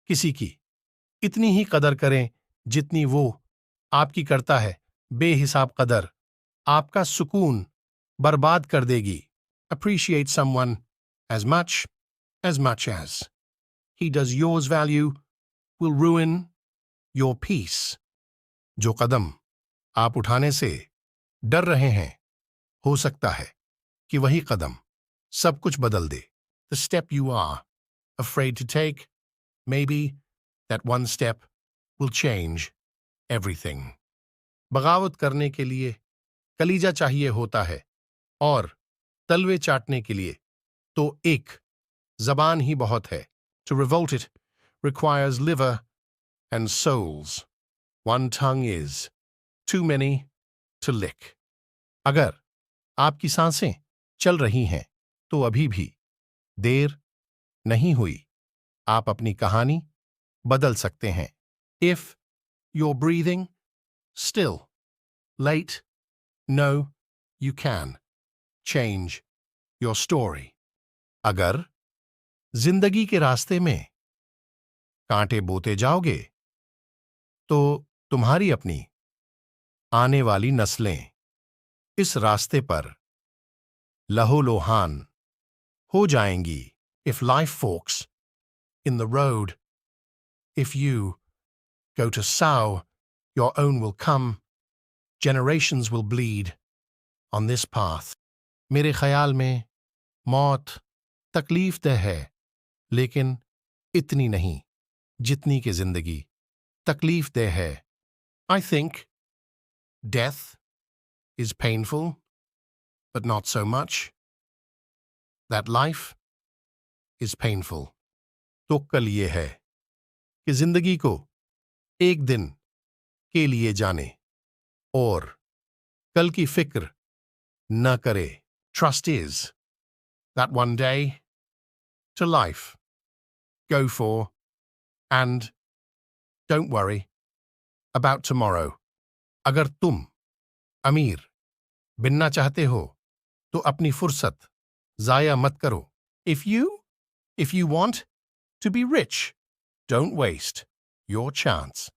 किसी की इतनी ही कदर करें जितनी वो आपकी करता है। बेहिसाब कदर आपका सुकून बर्बाद कर देगी। Appreciate someone as much as he does yours value will ruin your peace. जो कदम आप उठाने से डर रहे हैं, हो सकता है कि वही कदम सब कुछ बदल दे। The step you are afraid to take, maybe that one step will change everything. बगावत करने के लिए कलीजा चाहिए होता है और तलवे चाटने के लिए तो एक जबान ही बहुत है। To revolt it requires liver and souls. One tongue is too many to lick. अगर आपकी सांसें चल रही हैं तो अभी भी देर नहीं हुई, आप अपनी कहानी बदल सकते हैं। If you're breathing still, late, no, you can change your story. अगर जिंदगी के रास्ते में कांटे बोते जाओगे तो तुम्हारी अपनी आने वाली नस्लें इस रास्ते पर लहूलुहान हो जाएंगी। If life forks in the road, if you go to sow, your own will come, generations will bleed on this path. मेरे ख्याल में मौत तकलीफ दह है, लेकिन इतनी नहीं जितनी कि जिंदगी तकलीफ दह है। I think death is painful, but not so much that life is painful. तो कल ये है कि जिंदगी को एक दिन के लिए जाने और कल की फिक्र न करे। Trust is that one day to life. Go for and don't worry about tomorrow. अगर तुम अमीर बनना चाहते हो तो अपनी फुर्सत जाया मत करो। If you want to be rich, don't waste your chance.